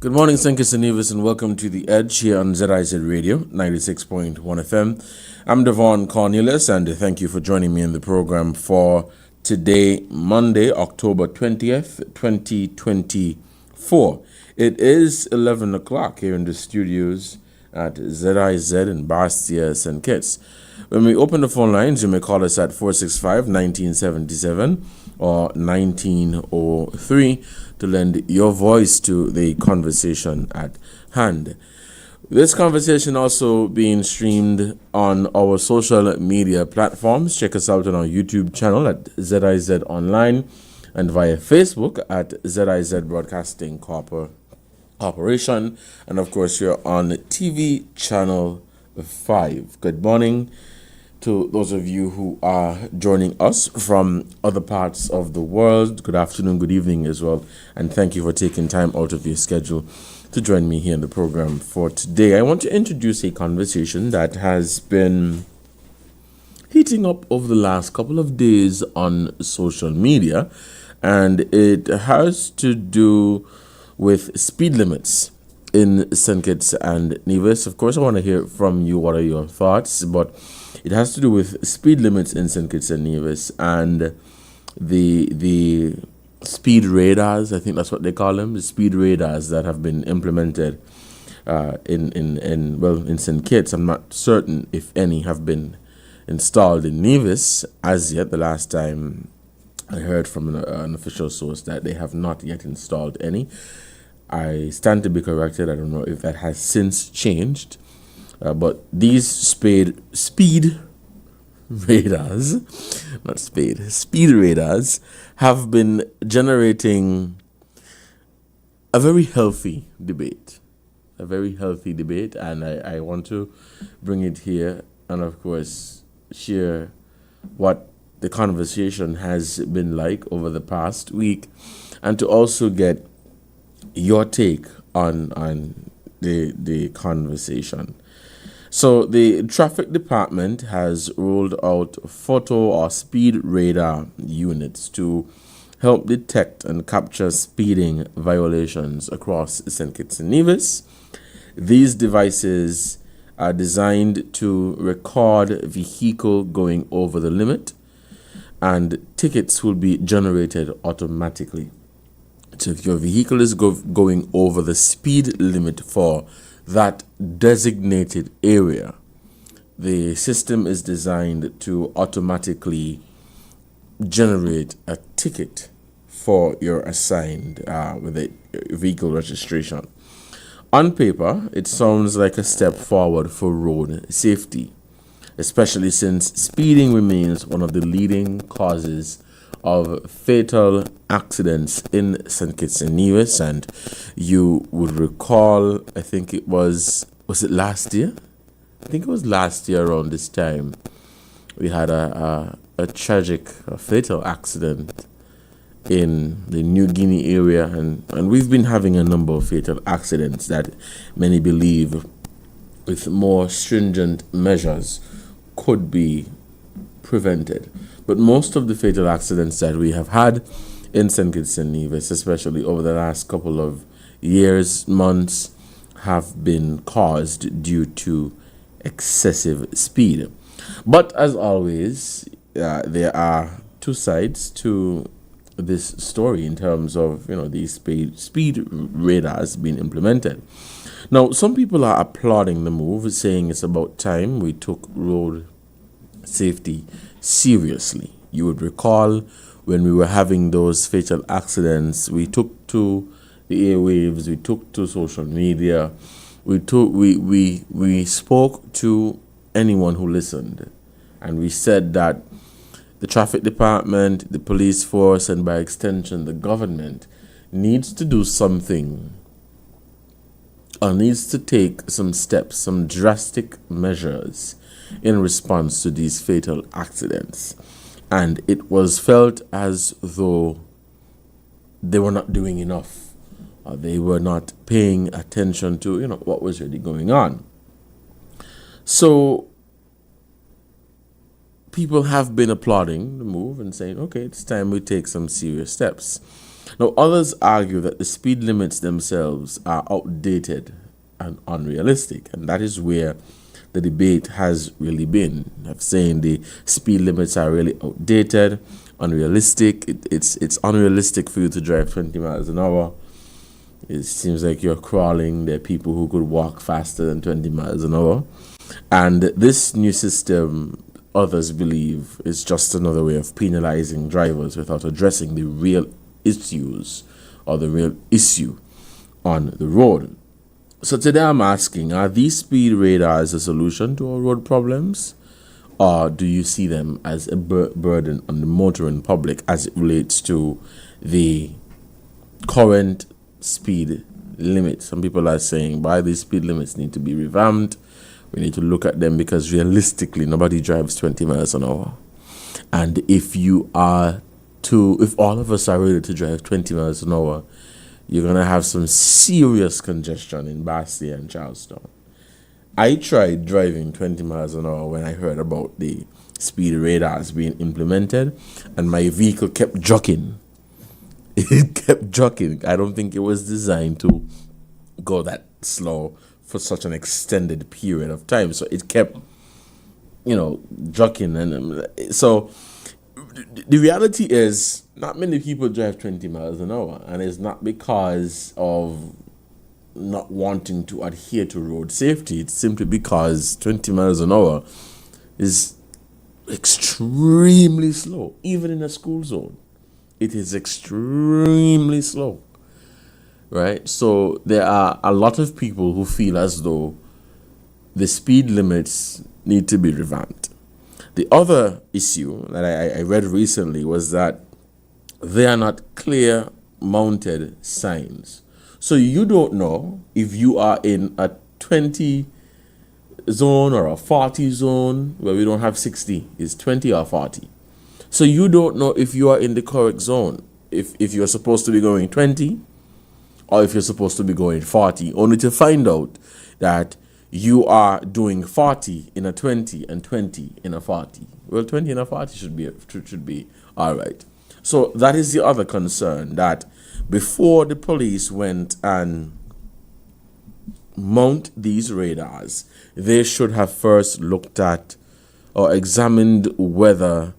Good morning, St. Kitts and Nevis, and welcome to The Edge here on ZIZ Radio 96.1 FM. I'm Devon Cornelius, and thank you for joining me in the program for today, Monday, October 20th, 2024. It is 11 o'clock here in the studios at ZIZ in Bastia, St. Kitts. When we open the phone lines, you may call us at 465-1977 or 1903 to lend your voice to the conversation at hand. This conversation also being streamed on our social media platforms. Check us out on our YouTube channel at ZIZ Online and via Facebook at ZIZ Broadcasting Corporation. And of course, you're on TV channel 5. Good morning to those of you who are joining us from other parts of the world. Good afternoon, good evening as well. And thank you for taking time out of your schedule to join me here in the program for today. I want to introduce a conversation that has been heating up over the last couple of days on social media. And it has to do with speed limits in St. Kitts and Nevis. Of course, I want to hear from you. What are your thoughts? But it has to do with speed limits in St. Kitts and Nevis and the speed radars. I think that's what they call them, the speed radars that have been implemented in St. Kitts. I'm not certain if any have been installed in Nevis as yet. The last time I heard from an official source that they have not yet installed any. I stand to be corrected. I don't know if that has since changed. But these speed radars, speed radars have been generating a very healthy debate. And I want to bring it here and, of course, share what the conversation has been like over the past week, and to also get your take on the conversation. So the traffic department has rolled out photo or speed radar units to help detect and capture speeding violations across St. Kitts and Nevis. These devices are designed to record vehicle going over the limit, and tickets will be generated automatically. So if your vehicle is going over the speed limit for that designated area, the system is designed to automatically generate a ticket for your assigned with a vehicle registration. On paper, it sounds like a step forward for road safety, especially since speeding remains one of the leading causes of fatal accidents in St. Kitts and Nevis. And you would recall, I think it was it last year? I think it was last year around this time. We had a tragic, fatal accident in the New Guinea area. And we've been having a number of fatal accidents that many believe with more stringent measures could be prevented. But most of the fatal accidents that we have had in St. Kitts and Nevis, especially over the last couple of years, months, have been caused due to excessive speed. But as always, there are two sides to this story in terms of these speed radars being implemented. Now, some people are applauding the move, saying it's about time we took road safety seriously. You would recall when we were having those fatal accidents, we took to the airwaves, we took to social media, we spoke to anyone who listened, and we said that the traffic department, the police force, and by extension the government needs to do something, or needs to take some steps, some drastic measures in response to these fatal accidents. And it was felt as though they were not doing enough, or they were not paying attention to what was really going on. So people have been applauding the move and saying, okay, it's time we take some serious steps. Now, others argue that the speed limits themselves are outdated and unrealistic, and that is where the debate has really been of saying the speed limits are really outdated, unrealistic. It's unrealistic for you to drive 20 miles an hour. It seems like you're crawling. There are people who could walk faster than 20 miles an hour. And this new system, others believe, is just another way of penalizing drivers without addressing the real issues or the real issue on the road. So today I'm asking, are these speed radars a solution to our road problems? Or do you see them as a burden on the motoring public as it relates to the current speed limit? Some people are saying, why these speed limits need to be revamped. We need to look at them because realistically, nobody drives 20 miles an hour. And if all of us are ready to drive 20 miles an hour, you're going to have some serious congestion in Bastia and Charlestown. I tried driving 20 miles an hour when I heard about the speed radars being implemented, and my vehicle kept jogging. It kept jogging. I don't think it was designed to go that slow for such an extended period of time. So it kept, jogging. And so the reality is, not many people drive 20 miles an hour, and it's not because of not wanting to adhere to road safety. It's simply because 20 miles an hour is extremely slow, even in a school zone. It is extremely slow, right? So there are a lot of people who feel as though the speed limits need to be revamped. The other issue that I read recently was that they are not clear mounted signs. So you don't know if you are in a 20 zone or a 40 zone where we don't have 60. It's 20 or 40. So you don't know if you are in the correct zone. If you're supposed to be going 20 or if you're supposed to be going 40, only to find out that you are doing 40 in a 20 and 20 in a 40. Well, 20 in a 40 should be all right. So that is the other concern, that before the police went and mount these radars, they should have first looked at or examined whether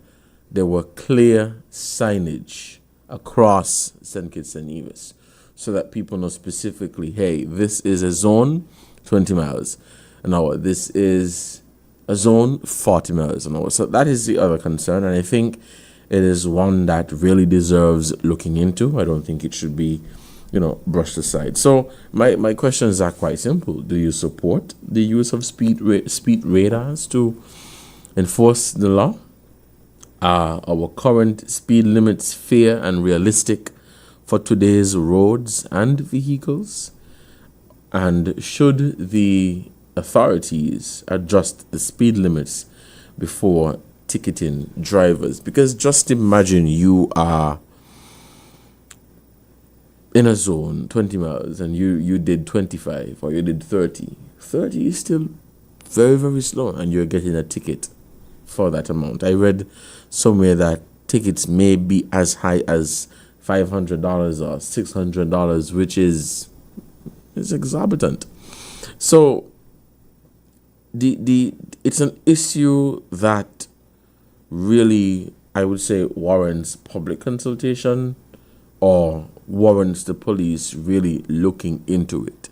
there were clear signage across St. Kitts and Nevis, so that people know specifically, hey, this is a zone 20 miles an hour. This is a zone 40 miles an hour. So that is the other concern, and I think it is one that really deserves looking into. I don't think it should be, brushed aside. So my questions are quite simple. Do you support the use of speed radars to enforce the law? Are our current speed limits fair and realistic for today's roads and vehicles? And should the authorities adjust the speed limits before ticketing drivers? Because just imagine you are in a zone 20 miles and you did 25 or you did 30. 30 is still very, very slow, and you're getting a ticket for that amount. I read somewhere that tickets may be as high as $500 or $600, which is exorbitant. So it's an issue that really, I would say, warrants public consultation or warrants the police really looking into it.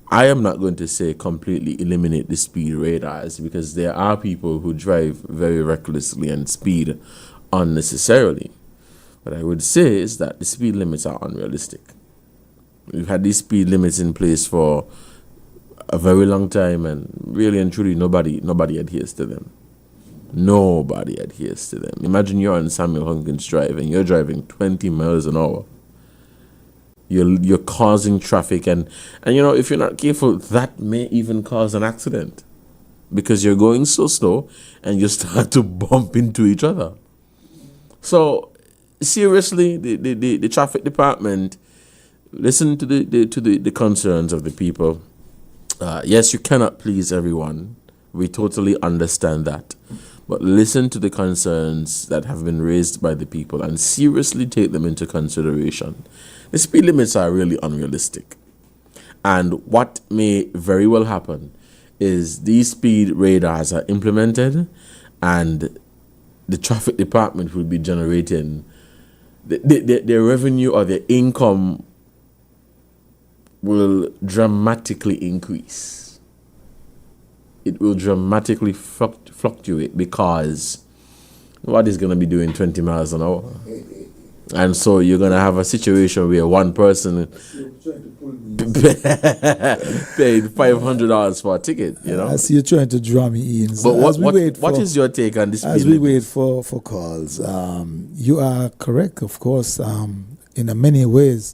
I am not going to say completely eliminate the speed radars, because there are people who drive very recklessly and speed unnecessarily. What I would say is that the speed limits are unrealistic. We've had these speed limits in place for a very long time, and really and truly nobody adheres to them. Nobody adheres to them. Imagine you're on Samuel Hunkins Drive and you're driving 20 miles an hour. You're causing traffic, and if you're not careful, that may even cause an accident, because you're going so slow and you start to bump into each other. So seriously, the traffic department, listen to the concerns of the people. Yes, you cannot please everyone. We totally understand that. but listen to the concerns that have been raised by the people and seriously take them into consideration. The speed limits are really unrealistic. And what may very well happen is these speed radars are implemented and the traffic department will be generating their revenue or their income will dramatically increase. It will dramatically fluctuate because what is going to be doing 20 miles an hour? And so you're going to have a situation where one person paid $500 for a ticket, you know? I see you're trying to draw me in. So but what is your take on this? As we wait for calls, you are correct, of course, in many ways.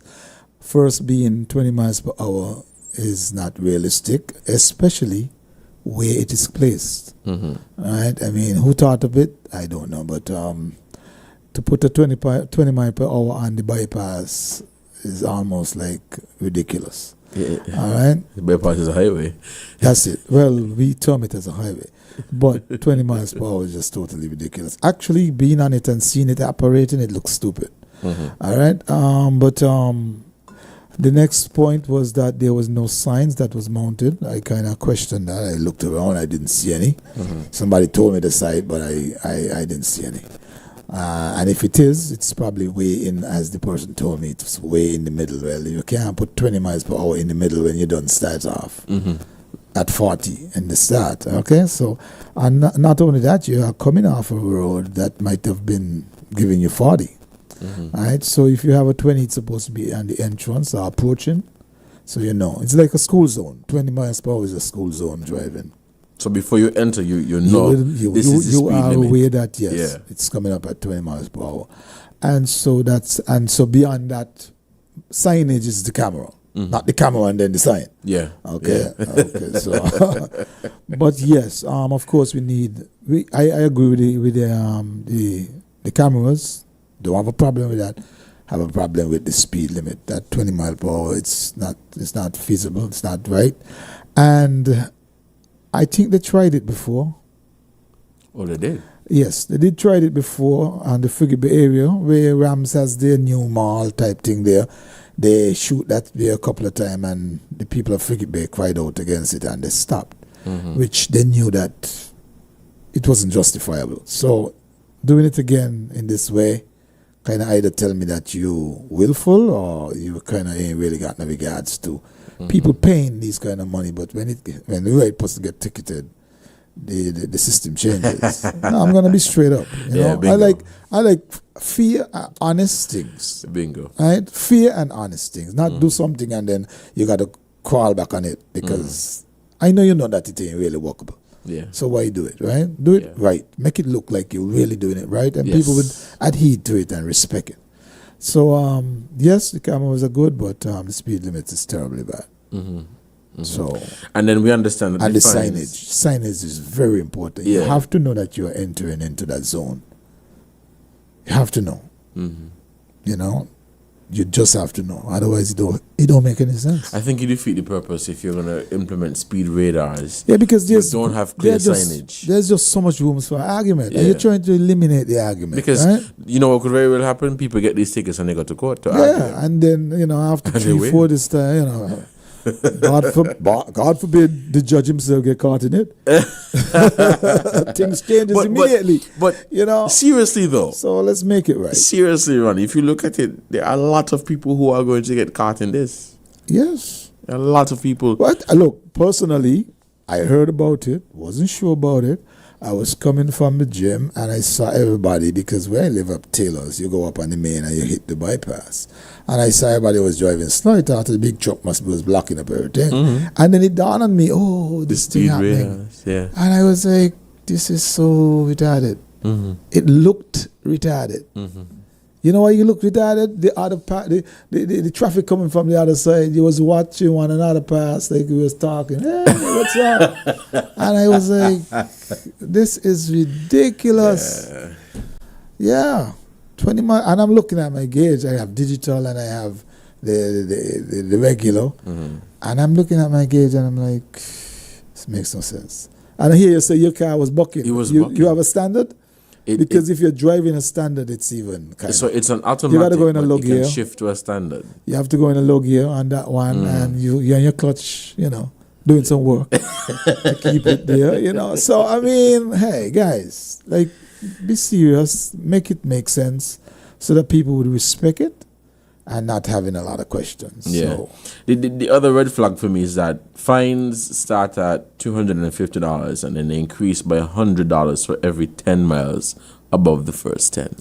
First, being 20 miles per hour is not realistic, especially where it is placed. Right? I mean, who thought of it? I don't know. But to put a 20 mile per hour on the bypass is almost like ridiculous. Yeah. All right? The bypass is a highway. That's it. Well, we term it as a highway. But 20 miles per hour is just totally ridiculous. Actually, being on it and seeing it operating, it looks stupid. All right? But the next point was that there was no signs that was mounted. I kind of questioned that. I looked around. I didn't see any. Somebody told me the site, but I didn't see any. And if it is, it's probably way in, as the person told me, it's way in the middle. Well, you can't put 20 miles per hour in the middle when you don't start off at 40 in the start. Okay? So, and not only that, you are coming off a road that might have been giving you 40. Right, so if you have a 20, it's supposed to be on the entrance or approaching. So you know, it's like a school zone. 20 miles per hour is a school zone driving. So before you enter, you know this is the speed are limit. aware that yes, it's coming up at 20 miles per hour, and so beyond that, signage is the camera, not the camera and then the sign. Yeah. Okay. Yeah. Okay. So, but yes, of course I agree with the cameras. Don't have a problem with that. Have a problem with the speed limit. That 20 mile per hour, it's not feasible. It's not right. And I think they tried it before. Oh, they did? Yes, they did try it before on the Frigate Bay area where Rams has their new mall type thing there. They shoot that there a couple of times and the people of Frigate Bay cried out against it and they stopped, which they knew that it wasn't justifiable. So doing it again in this way kind of either tell me that you willful or you kind of ain't really got no regards to people paying these kind of money, but when the right person get ticketed, the system changes. No, I'm gonna be straight up. You know, bingo. I like fair and honest things. Bingo. Right? Fair and honest things. Not do something and then you gotta crawl back on it because I know you know that it ain't really workable. Yeah. So why do it, right? Do it right. Make it look like you're really doing it right, and people would adhere to it and respect it. So, yes, the cameras are good, but the speed limit is terribly bad. So, and then we understand that and the signage is very important. You have to know that you are entering into that zone. You have to know. You know, you just have to know. Otherwise, it don't make any sense. I think you defeat the purpose if you're going to implement speed radars. Yeah, because don't have clear signage. There's just so much room for argument, and you're trying to eliminate the argument. Because you know what could very well happen? People get these tickets and they go to court to argue. And then after 3-4 this time, God forbid the judge himself get caught in it. Things changes immediately. But seriously though. So let's make it right. Seriously, Ron, if you look at it, there are a lot of people who are going to get caught in this. Yes. A lot of people. But look, personally, I heard about it, wasn't sure about it. I was coming from the gym and I saw everybody, because where I live up Taylor's, you go up on the main and you hit the bypass. And I saw everybody was driving slow. I thought the big truck was blocking up everything. And then it dawned on me, this thing happening. Yeah. And I was like, this is so retarded. It looked retarded. You know why you look retarded? The other part, the traffic coming from the other side, you was watching one another pass, like we was talking, hey, what's up? And I was like, this is ridiculous. Yeah. 20 miles, and I'm looking at my gauge. I have digital and I have the regular. And I'm looking at my gauge and I'm like, this makes no sense. And I hear you say your car was bucking. It was you, bucking. You have a standard? It- Because if you're driving a standard, it's even kind So of. it's an automatic, go in a but low you can gear. shift to a standard. You have to go in a low gear on that one, and you're in your clutch, doing some work to keep it there, So, I mean, hey, guys, like, be serious, make it make sense so that people would respect it and not having a lot of questions. Yeah. So, The other red flag for me is that fines start at $250 and then they increase by $100 for every 10 miles above the first 10.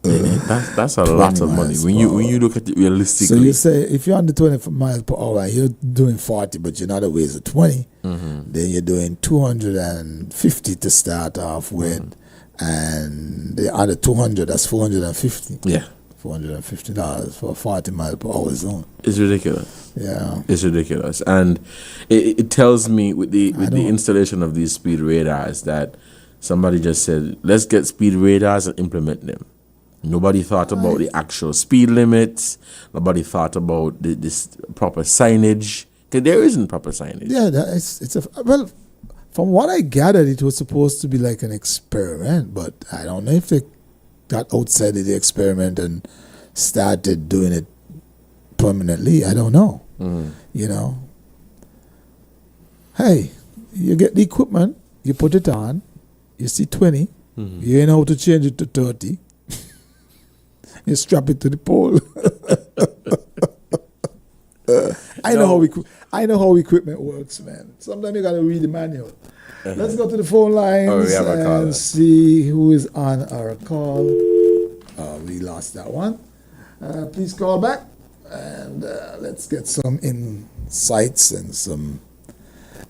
That's a lot of money miles when per you look at it so realistically. you say if you're under 20 miles per hour, you're doing 40, but you're not always at 20, then you're doing 250 to start off with, and the other 200, that's 450. Yeah, $450 for a 40 mile per hour zone. it's ridiculous. Yeah. It's ridiculous, and it tells me with the don't- installation of these speed radars that somebody just said, let's get speed radars and implement them. Nobody thought about the actual speed limits. Nobody thought about this proper signage. 'Cause there isn't proper signage. Yeah, well, from what I gathered, it was supposed to be like an experiment, but I don't know if they got outside of the experiment and started doing it permanently. I don't know. Hey, you get the equipment, you put it on, you see 20, you know how to change it to 30. You strap it to the pole. I know how equipment works, man. Sometimes you gotta read the manual. Let's go to the phone lines Oh, we have a caller. and see who is on our call. We lost that one. Please call back and let's get some insights and some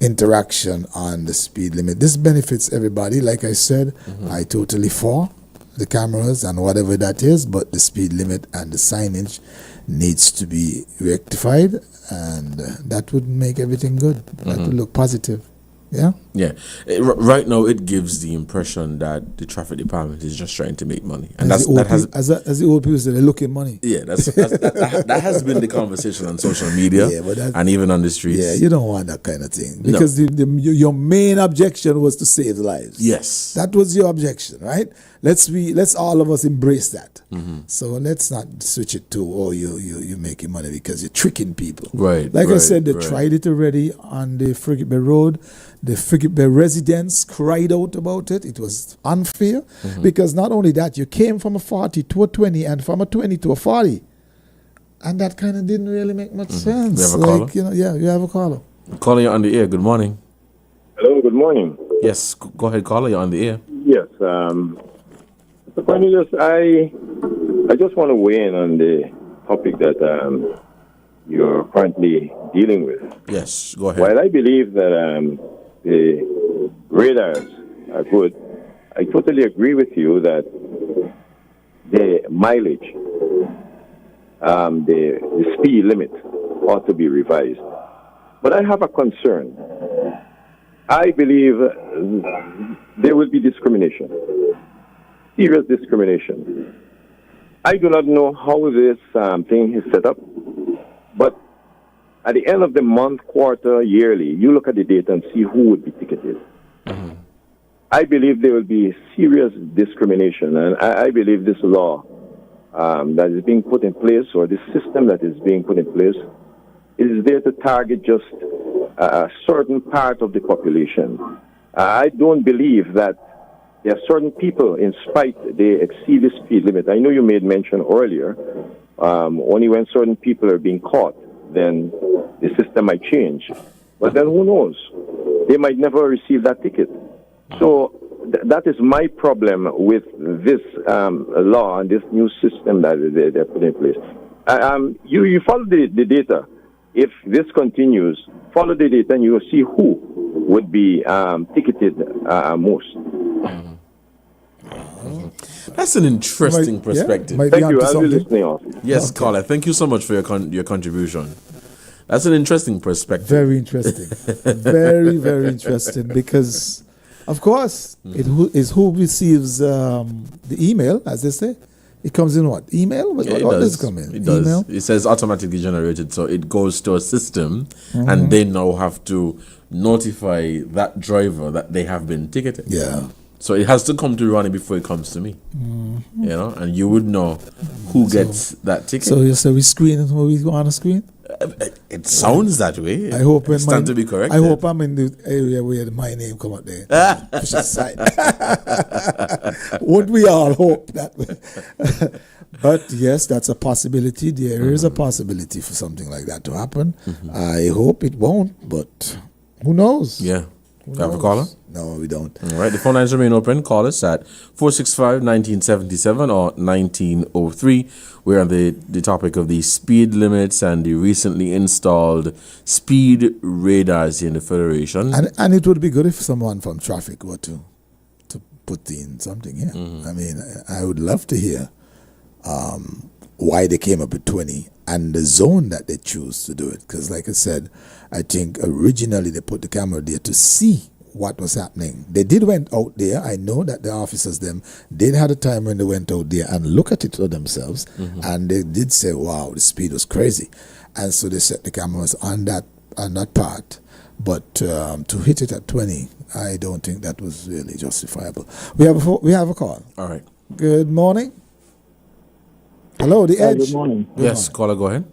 interaction on the speed limit. This benefits everybody. Like I said, I totally for the cameras and whatever that is, but the speed limit and the signage needs to be rectified, and that would make everything good. That would look positive. Yeah. Yeah. Right now, it gives the impression that the traffic department is just trying to make money, and as the old people say, they look at money. Yeah, that has been the conversation on social media, Yeah, but and even on the streets. Yeah, you don't want that kind of thing because your main objection was to save lives. Yes. That was your objection, right? Let's all of us embrace that. So let's not switch it to you're making money because you're tricking people. Right, Like I right, said, they right. tried it already on the Frigate Bay Road. The Frigate Bay residents cried out about it. It was unfair because not only that, you came from a 40 to a 20 and from a 20 to a 40. And that kind of didn't really make much sense. We have a caller? You have a caller. Caller, you're on the air. Good morning. Hello, good morning. Yes, go ahead, caller. You're on the air. Yes, Mr. Cornelius, I just want to weigh in on the topic that you're currently dealing with. Yes, go ahead. While I believe that the radars are good, I totally agree with you that the mileage, the speed limit ought to be revised. But I have a concern. I believe there will be discrimination, serious discrimination. I do not know how this thing is set up, but at the end of the month, quarter, yearly, you look at the data and see who would be ticketed. I believe there will be serious discrimination, and I believe this law that is being put in place, or this system that is being put in place, is there to target just a certain part of the population. I don't believe that there are certain people, in spite they exceed the speed limit. I know you made mention earlier, only when certain people are being caught, then the system might change. But then who knows? They might never receive that ticket. So that is my problem with this law and this new system that they're putting in place. You follow the data. If this continues, follow the data and you will see who would be ticketed most. That's an interesting perspective. Might be Thank you. onto I'll be something. listening off. Yes, caller. Thank you so much for your contribution. That's an interesting perspective. Very interesting. Very, very interesting because, of course, it is who receives the email, as they say. It comes in what? Email? What does it come in? It does. Email? It says automatically generated, so it goes to a system, and they now have to notify that driver that they have been ticketed. Yeah. So it has to come to Ronnie before it comes to me. You know, and you would know who gets that ticket. So we screen what we want to screen? It sounds that way. I hope it's time to be correct. I hope I'm in the area where my name come out there. Push aside. Wouldn't we all hope that way? But yes, that's a possibility. There is a possibility for something like that to happen. I hope it won't, but who knows? Yeah. Have a caller? No, we don't. All right, the phone lines remain open. Call us at 465-1977 or 1903. We're on the topic of the speed limits and the recently installed speed radars in the Federation. And it would be good if someone from traffic were to put in something here. I mean, I would love to hear why they came up with 20 and the zone that they choose to do it. Because like I said, I think originally they put the camera there to see what was happening. They did went out there. I know that the officers them did have a time when they went out there and look at it for themselves, and they did say, wow, the speed was crazy. And so they set the cameras on that part. But to hit it at 20, I don't think that was really justifiable. We have a call. All right. Good morning. Hello, the Edge. Good morning. Yes, caller, go ahead.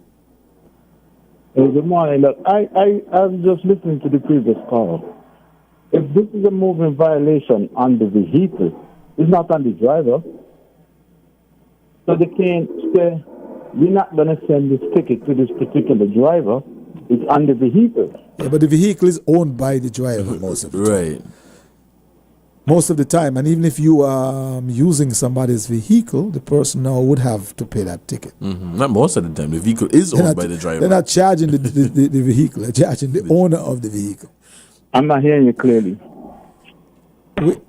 Good morning. Look, I'm just listening to the previous call. If this is a moving violation on the vehicle, it's not on the driver. So they can't say, we're not going to send this ticket to this particular driver. It's on the vehicle. Yeah, but the vehicle is owned by the driver most of the time. Right. Most of the time. And even if you are using somebody's vehicle, the person now would have to pay that ticket. Not most of the time. The vehicle is owned by the driver. They're not charging the vehicle. They're charging the owner of the vehicle. I'm not hearing you clearly. Well,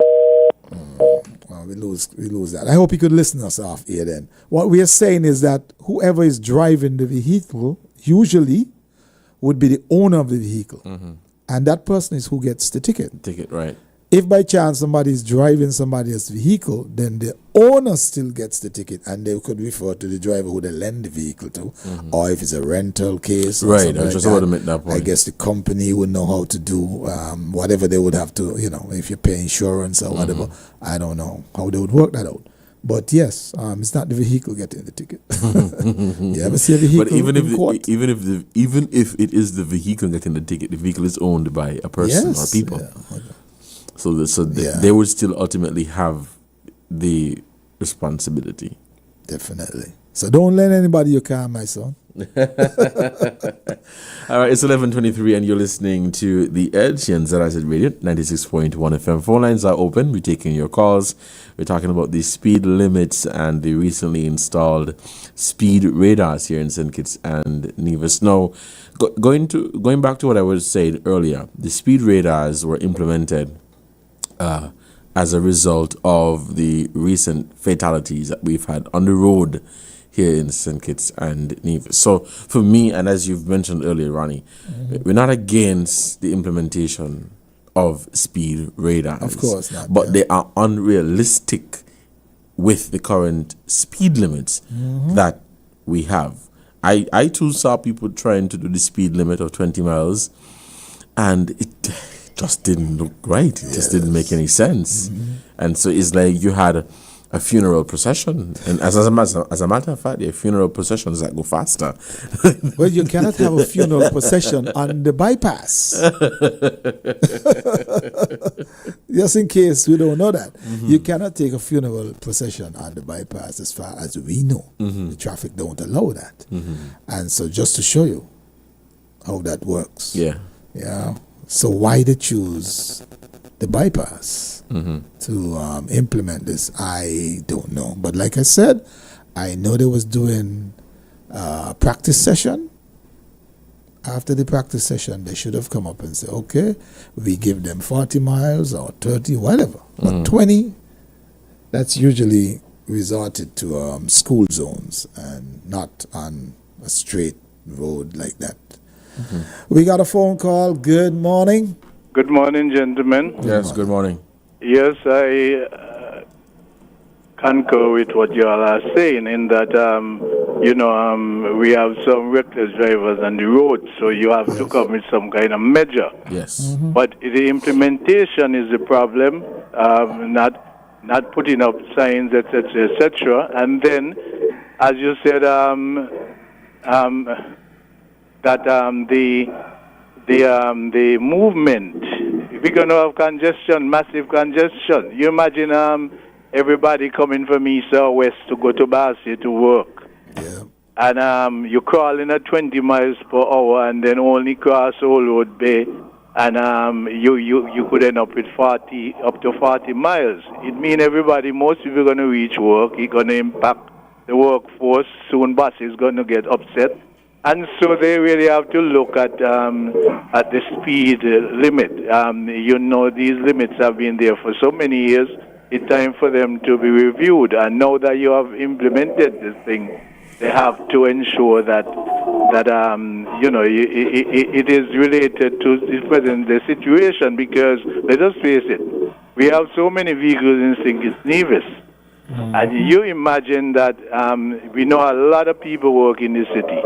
we lose that. I hope you could listen us off here then. What we are saying is that whoever is driving the vehicle usually would be the owner of the vehicle. And that person is who gets the ticket. Ticket, right. If by chance somebody is driving somebody else's vehicle, then the owner still gets the ticket, and they could refer to the driver who they lend the vehicle to, or if it's a rental case. Or Right, I like just want to make that point. I guess the company would know how to do whatever they would have to, if you pay insurance or whatever. I don't know how they would work that out. But yes, it's not the vehicle getting the ticket. You ever see a vehicle But even in court? even if it is the vehicle getting the ticket, the vehicle is owned by a person or people. Yeah. So they would still ultimately have the responsibility. Definitely. So don't lend anybody your car, my son. All right, it's 11:23, and you're listening to The Edge here on ZRZ Radio 96.1 FM. Phone lines are open. We're taking your calls. We're talking about the speed limits and the recently installed speed radars here in St. Kitts and Nevis. Now, going back to what I was saying earlier, the speed radars were implemented as a result of the recent fatalities that we've had on the road here in St. Kitts and Nevis. So for me, and as you've mentioned earlier, Ronnie, we're not against the implementation of speed radars. Of course not. But they are unrealistic with the current speed limits that we have. I too saw people trying to do the speed limit of 20 miles, and it just didn't look right. It just didn't make any sense. And so it's like you had a funeral procession, and as a matter of fact, there are funeral processions that go faster. Well, you cannot have a funeral procession on the bypass. Just in case we don't know that, you cannot take a funeral procession on the bypass. As far as we know, the traffic don't allow that. And so, just to show you how that works, yeah. So why they choose the bypass to implement this, I don't know. But like I said, I know they was doing a practice session. After the practice session, they should have come up and said, okay, we give them 40 miles or 30, whatever. But 20, that's usually resorted to school zones and not on a straight road like that. We got a phone call. Good morning. Good morning, gentlemen. Yes, good morning. Yes, concur with what you all are saying in that, we have some reckless drivers on the road, so you have to come with some kind of measure. Yes. But the implementation is the problem, not putting up signs, etc., etc. And then, as you said, the movement. If we're going to have congestion, massive congestion, you imagine everybody coming from east or west to go to Basel to work. Yeah. And you crawl in at 20 miles per hour and then only cross Old Road Bay, and you could end up with up to 40 miles. It means most people are going to reach work. It's going to impact the workforce. Soon buses is going to get upset. And so they really have to look at the speed limit. These limits have been there for so many years. It's time for them to be reviewed. And now that you have implemented this thing, they have to ensure that it is related to the situation. Because let us face it, we have so many vehicles in St. Kitts Nevis. And you imagine that we know a lot of people work in the city.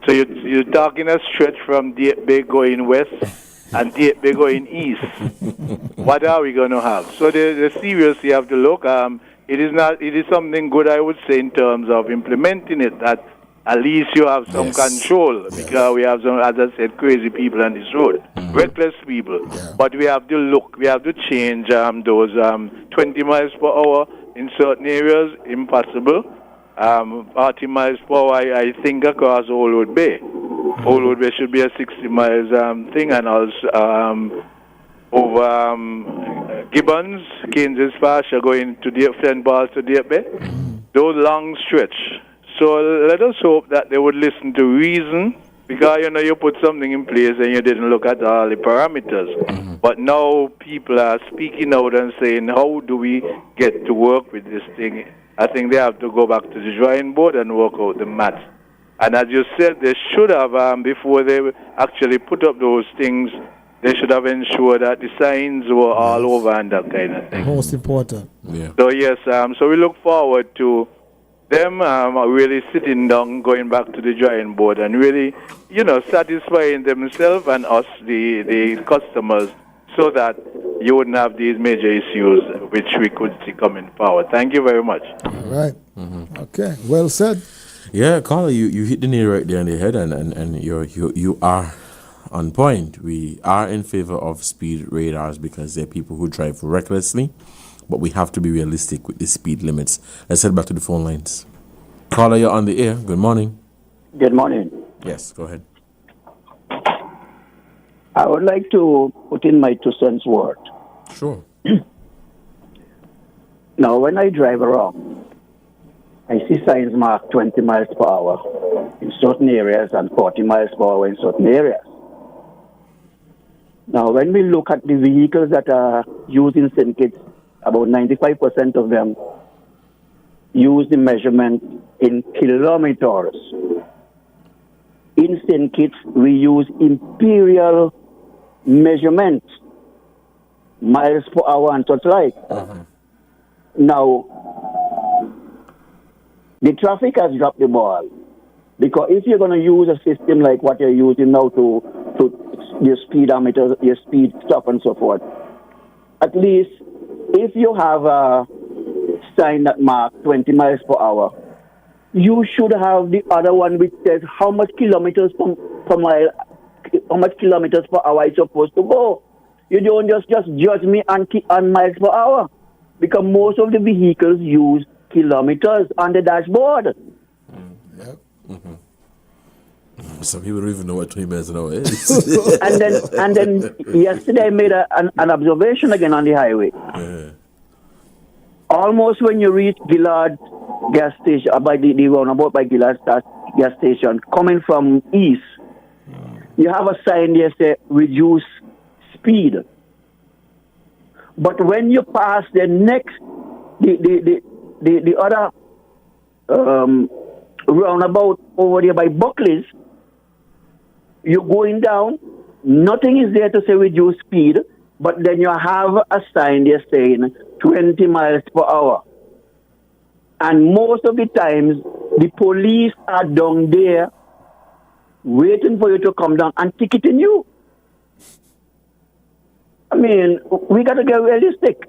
So you're talking a stretch from Deep Bay going west and Deep Bay going east. What are we going to have? So the seriously have to look. It is something good, I would say, in terms of implementing it, that at least you have some control, because we have some, as I said, crazy people on this road, reckless people. Yeah. But we have to look, we have to change those 20 miles per hour in certain areas, impossible. 40 miles per hour, I think, across Old Road Bay. Old Road Bay should be a 60 miles thing, and also over Gibbons, Kansas Pasture, going to the St. Balls to Deep Bay. Those long stretch. So let us hope that they would listen to reason, because you put something in place and you didn't look at all the parameters. But now people are speaking out and saying, how do we get to work with this thing? I think they have to go back to the drawing board and work out the maths. And as you said, they should have, before they actually put up those things, they should have ensured that the signs were all over and that kind of thing. Most important. Yeah. So yes, so we look forward to them really sitting down, going back to the drawing board, and really, satisfying themselves and us, the customers, so that you wouldn't have these major issues which we could see coming forward. Thank you very much. All right. Okay. Well said. Yeah, Carla, you hit the nail right there on the head, and you are on point. We are in favor of speed radars because they're people who drive recklessly, but we have to be realistic with the speed limits. Let's head back to the phone lines. Carla, you're on the air. Good morning. Good morning. Yes, go ahead. I would like to put in my 2 cents worth. Sure. Now, when I drive around, I see signs marked 20 miles per hour in certain areas and 40 miles per hour in certain areas. Now, when we look at the vehicles that are used in St. Kitts, about 95% of them use the measurement in kilometers. In St. Kitts, we use imperial measurement, miles per hour and such like. Now, the traffic has dropped the ball, because if you're going to use a system like what you're using now to your speedometer, your speed stuff and so forth, at least if you have a sign that marks 20 miles per hour, you should have the other one which says how much kilometers per mile, how much kilometers per hour is supposed to go. You don't just judge me on miles per hour, because most of the vehicles use kilometers on the dashboard. Some people don't even know what 20 miles an hour is. and then yesterday I made an observation again on the highway. Almost when you reach Gillard gas station, by the roundabout by Gillard gas station, coming from east, you have a sign there say reduce speed. But when you pass the next, the other roundabout over there by Buckley's, you're going down, nothing is there to say reduce speed, but then you have a sign there saying 20 miles per hour. And most of the times, the police are down there waiting for you to come down and ticketing you. I mean, we got to get realistic.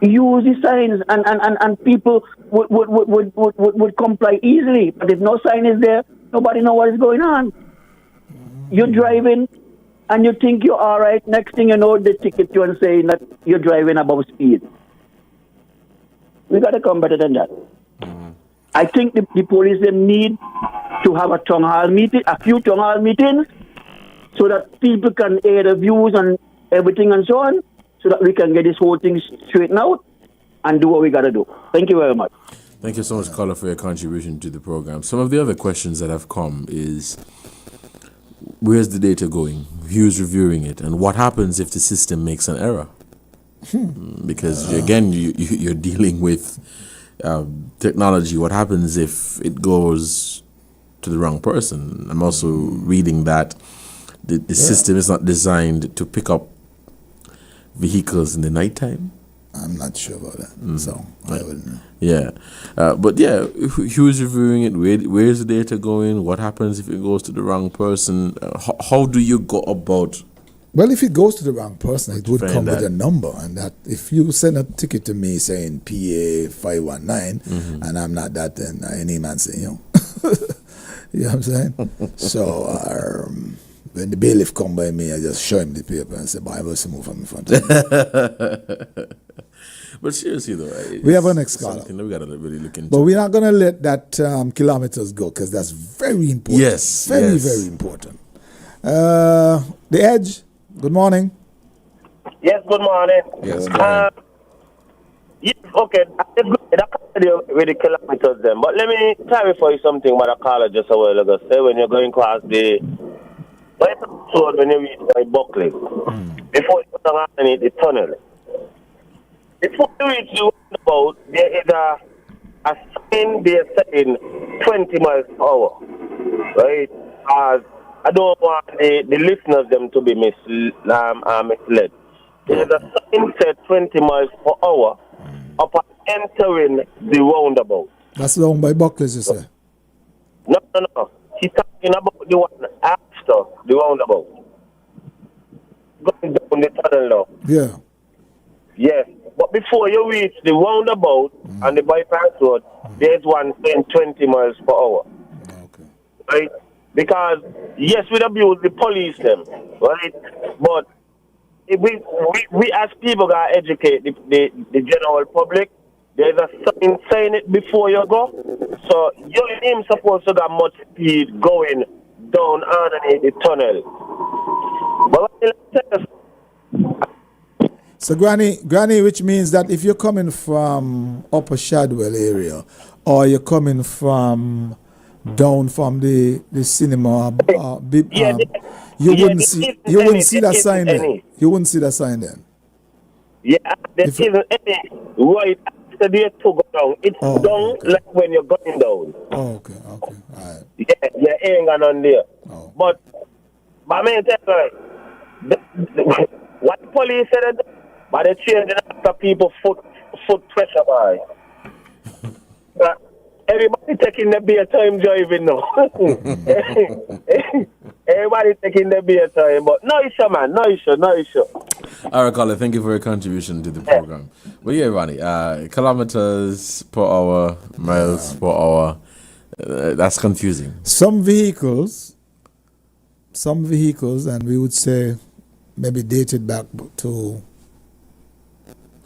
Use the signs and people would comply easily. But if no sign is there, nobody knows what is going on. You're driving and you think you're all right. Next thing you know, they ticket you and say that you're driving above speed. We got to come better than that. I think the police need to have a town hall meeting, a few town hall meetings, so that people can air their views on everything and so on, so that we can get this whole thing straightened out and do what we got to do. Thank you very much. Thank you so much, caller, for your contribution to the program. Some of the other questions that have come is, where's the data going? Who's reviewing it? And what happens if the system makes an error? Because, again, you're dealing with technology. What happens if it goes to the wrong person? I'm also reading that the system is not designed to pick up vehicles in the nighttime. I'm not sure about that, so I wouldn't know. Yeah, but yeah, who's reviewing it? Where's the data going? What happens if it goes to the wrong person? How do you go about? Well, if it goes to the wrong person, it would find come with that. a number, and that if you send a ticket to me saying PA 519, and I'm not that, then any man say, you know, you know what I'm saying? So when the bailiff come by me, I just show him the paper and say, "Boy, what's the move from in front of me?" But seriously though, We have our next caller. something that we gotta really look into. But we're not gonna let that kilometers go, because that's very important. Yes, very yes. very important. The Edge. Good morning. Yes, good morning. Yes, go ahead. Yes, okay. With the kilometers then. But let me clarify something what a caller just a while ago say when you're going across the road when you reach by Buckley. Before you go down underneath the tunnel. Before you reach the roundabout, there is a sign there saying 20 miles per hour. Right? I don't want the listeners them to be misled. There's a sign said 20 miles per hour upon entering the roundabout. That's the one by Buckley's, you say? No. He's talking about the one after the roundabout. Going down the tunnel now. Yeah. Yes. But before you reach the roundabout and the bypass road, there's one saying 20 miles per hour. Okay. Right? Because, yes, we abuse the police them, right? But if we as people got to educate the general public. There's a sign saying it before you go. So you ain't supposed to have much speed going down underneath the tunnel. But So Granny, which means that if you're coming from Upper Shadwell area, or you're coming from down from the cinema, you wouldn't see that sign then. You wouldn't see that sign then. Yeah, there isn't any right after the to go down. It's down okay. like when you're going down. Oh, okay, all right. Yeah, ain't got none there. Oh. But I mean, tell you, what the police said, but they changed it after people foot pressure by. Everybody taking the beer time driving now. Everybody taking the beer time, but no issue, man. No issue. All right, caller, thank you for your contribution to the program. Well, yeah, Ronnie, kilometers per hour, miles per hour, that's confusing. Some vehicles, and we would say maybe dated back to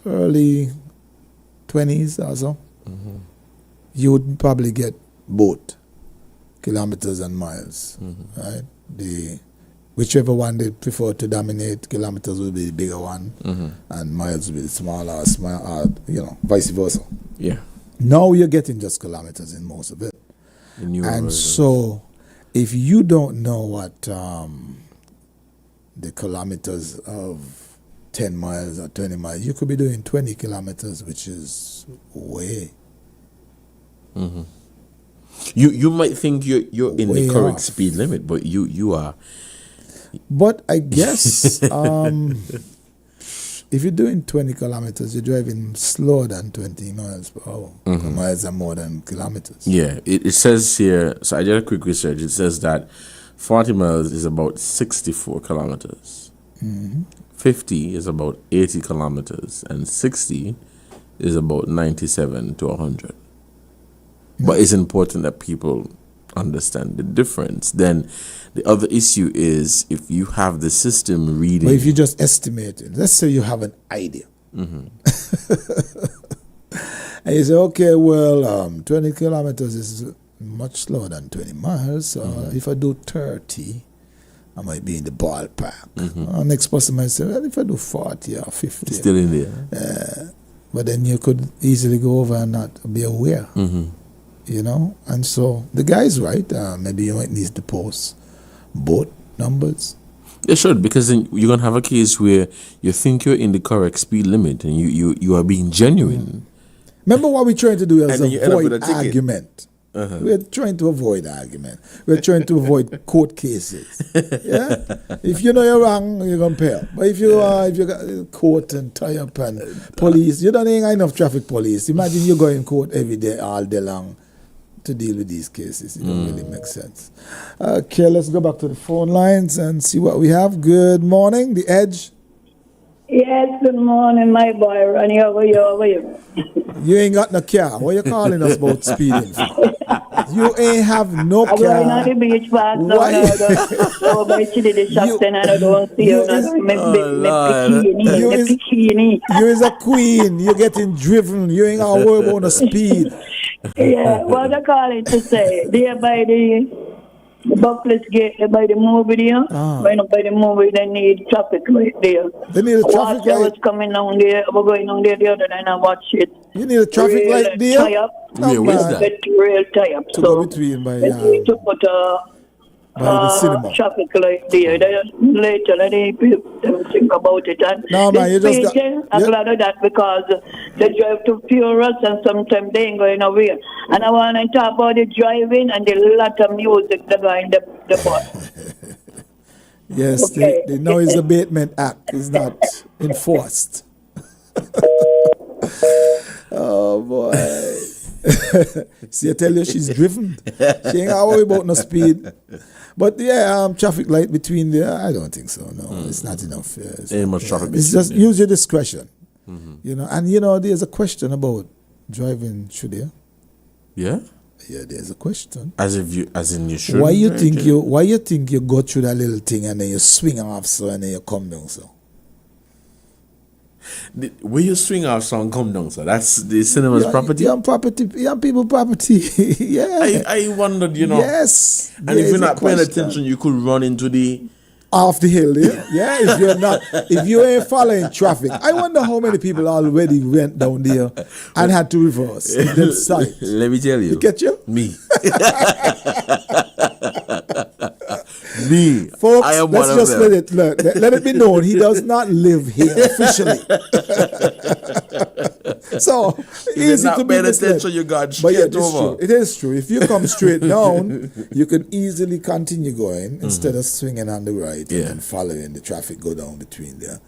early 20s or so, you would probably get both kilometers and miles, right? Whichever one they prefer to dominate, kilometers will be the bigger one, and miles will be the smaller, vice versa. Yeah. Now you're getting just kilometers in most of it. The newer And version. so, if you don't know what the kilometers of 10 miles or 20 miles, you could be doing 20 kilometers, which is way. You might think you're in Way the correct off. speed limit, but you are. But I guess if you're doing 20 kilometers, you're driving slower than 20 miles per hour. Miles are more than kilometers. Yeah, it says here, so I did a quick research. It says that 40 miles is about 64 kilometers. 50 is about 80 kilometers. And 60 is about 97 to 100. But it's important that people understand the difference. Then the other issue is if you have the system reading. But if you just estimate it, let's say you have an idea. And you say, okay, well, 20 kilometers is much slower than 20 miles. So if I do 30, I might be in the ballpark. Next person might say, well, if I do 40 or 50. Still in there. But then you could easily go over and not be aware. You know? And so the guy's right. Maybe you might need to post both numbers. Yeah, sure, because then you're going to have a case where you think you're in the correct speed limit and you are being genuine. Remember what we're trying to do is And then you end up with avoid a ticket. argument. We're trying to avoid argument. We're trying to avoid court cases. Yeah? If you know you're wrong, you're going to pay up. But if you got court and tie up and police, you don't ain't got enough traffic police. Imagine you go in court every day, all day long, to deal with these cases. It don't really make sense. Okay, let's go back to the phone lines and see what we have. Good morning, The Edge. Yes, good morning, my boy. Ronnie, how are you? You ain't got no car. What you calling us about speeding for? You ain't have no I'm going car. on the beach back now. Why? Go by to the shops and I don't see you. You is a queen. You're getting driven. You ain't got to worry about the speed. Yeah, what I call it to say? There by the Buckless Gate, by the movie there. By the movie, they need traffic light there. They need a traffic I was light. coming down there. I was going down there the other night and I watched it. You need a traffic Real light there. tie up. Where, where's that? Get real tie up. To go between by they need to put the cinema. traffic light there. Later, let them think about it. And No, man, you just got- I'm yeah. glad of that because they drive too furious and sometimes they ain't going nowhere. And I want to talk about the driving and the lot of music that go in the bus. Yes, Okay. the Noise Abatement Act is not enforced. Oh, boy. See, I tell you, she's driven. She ain't got to worry about no speed. But yeah, traffic light between there, I don't think so. No, it's not enough. Ain't much traffic It's between just there. use your discretion. You know, and you know, there's a question about driving through there. Yeah? Yeah, there's a question. As in you should. Why you think you go through that little thing and then you swing off so and then you come down so? Where you swing off song come down, so that's the cinema's property. Young people property. Yeah. I wondered, you know. Yes. And if you're not paying attention, you could run into the. Off the hill, yeah. Yeah, if you ain't following traffic. I wonder how many people already went down there and had to reverse in that side. Let me tell you. Get you? Me. Me. Folks, I am let's one just of them. let it be known he does not live here officially. So You're easy not to be paying misled. attention, you got But yeah, straight over. it is true. If you come straight down, you can easily continue going instead of swinging on the right Yeah. and then following the traffic go down between there.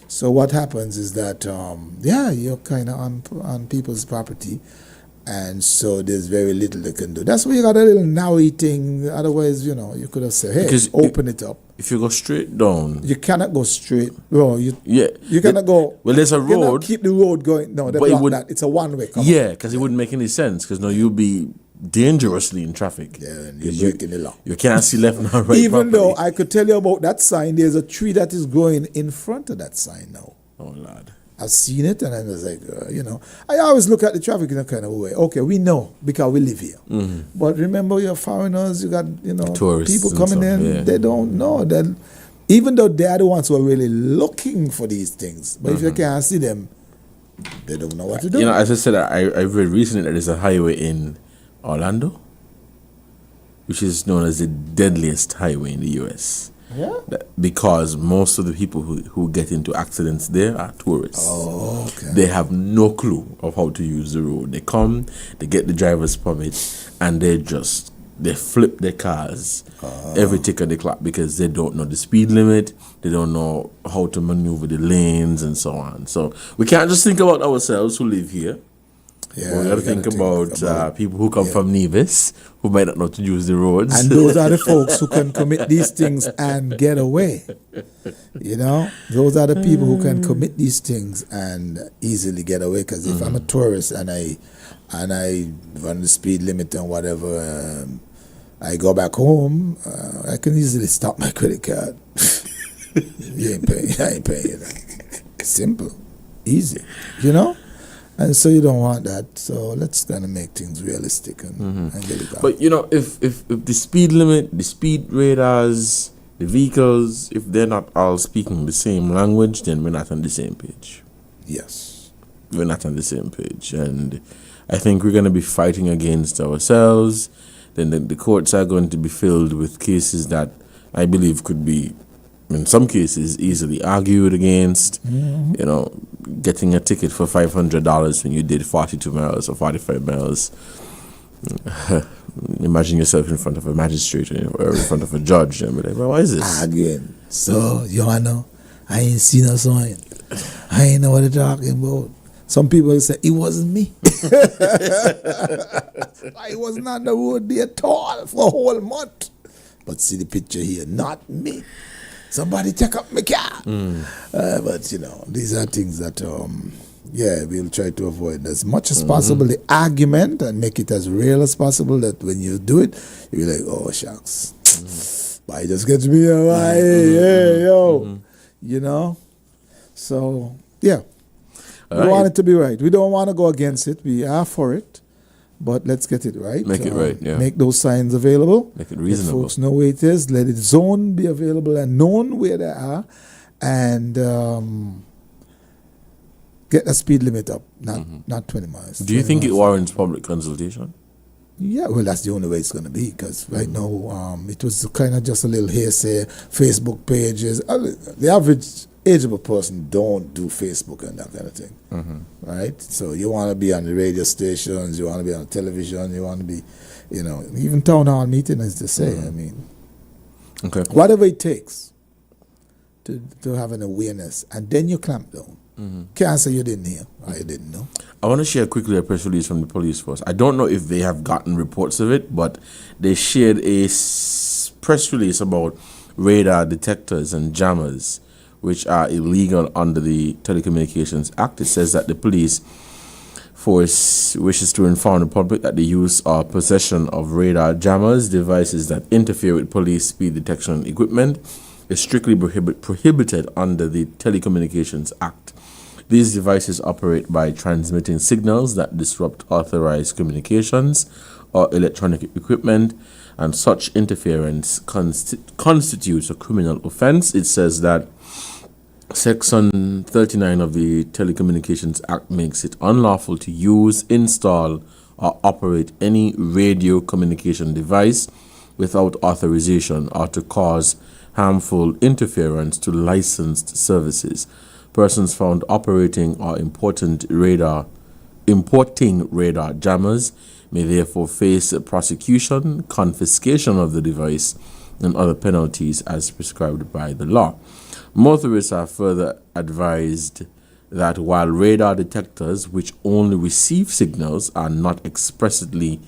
So what happens is that you're kind of on people's property, and so there's very little they can do. That's why you got a little nowy thing. Otherwise, you know, you could have said, "Hey, Because open it up." If you go straight down, You cannot go straight. Well, you yeah, cannot go. Well, there's a You cannot road. keep the road going. No, they But it block would- that. It's a one-way. Yeah, because it wouldn't make any sense. Because now you'll be dangerously in traffic. Yeah, and you're 'Cause breaking the law. You can't see left and right. Even though properly. I could tell you about that sign, there's a tree that is growing in front of that sign now. Oh Lord. I've seen it, and I was like, I always look at the traffic in a kind of way. Okay, we know because we live here. But remember, you're foreigners, you got, Tourists people and coming stuff, in, yeah. they don't know that, even though they're the ones who are really looking for these things. But if you can't see them, they don't know what to do. You know, as I said, I read recently that there's a highway in Orlando, which is known as the deadliest highway in the U.S. Yeah? Because most of the people who get into accidents there are tourists. Oh, okay. They have no clue of how to use the road. They come, they get the driver's permit, and they just they flip their cars every tick of the clock because they don't know the speed limit, they don't know how to maneuver the lanes and so on. So we can't just think about ourselves who live here. Yeah, we got to think about people who come from Nevis who might not know to use the roads. And those are the folks who can commit these things and get away. You know, those are the people who can commit these things and easily get away. Because if I'm a tourist and I run the speed limit and whatever, I go back home, I can easily stop my credit card. You ain't paying. I ain't paying that. Simple, easy. You know. And so you don't want that. So let's kind of make things realistic and get it out. But you know, if the speed limit, the speed radars, the vehicles, if they're not all speaking the same language, then we're not on the same page. Yes. We're not on the same page. And I think we're going to be fighting against ourselves. Then the courts are going to be filled with cases that I believe could be, in some cases, easily argued against. You know, getting a ticket for $500 when you did 42 miles or 45 miles. Imagine yourself in front of a magistrate or in front of a judge and be like, well, why is this? Again. So, you know, I ain't seen no sign. I ain't know what they're talking about. Some people say, it wasn't me. I was not on the road there at all for a whole month. But see the picture here, not me. Somebody check up my car. But, you know, these are things that, we'll try to avoid as much as possible the argument and make it as real as possible that when you do it, you'll be like, oh, shucks. Why just get me away? Hey, yo. You know? So, yeah. We want it to be right. We don't want to go against it. We are for it. But let's get it right. Make it right, yeah. Make those signs available. Make it reasonable. Let folks know where it is. Let its zone be available and known where they are. And get the speed limit up, not 20 miles. Do you think it warrants public consultation? Yeah, well, that's the only way it's going to be. Because right now, it was kind of just a little hearsay, Facebook pages. The average age of a person don't do Facebook and that kind of thing, right? So you want to be on the radio stations, you want to be on television, you want to be, you know, even town hall meeting, as they say. I mean, whatever it takes to have an awareness, and then you clamp down. Can't say you didn't hear or you didn't know. I want to share quickly a press release from the police force. I don't know if they have gotten reports of it, but they shared a press release about radar detectors and jammers, which are illegal under the Telecommunications Act. It says that the police force wishes to inform the public that the use or possession of radar jammers, devices that interfere with police speed detection equipment, is strictly prohibited under the Telecommunications Act. These devices operate by transmitting signals that disrupt authorized communications or electronic equipment, and such interference constitutes a criminal offense. It says that Section 39 of the Telecommunications Act makes it unlawful to use, install, or operate any radio communication device without authorization or to cause harmful interference to licensed services. Persons found operating or importing radar jammers may therefore face prosecution, confiscation of the device, and other penalties as prescribed by the law. Motorists are further advised that while radar detectors, which only receive signals, are not expressly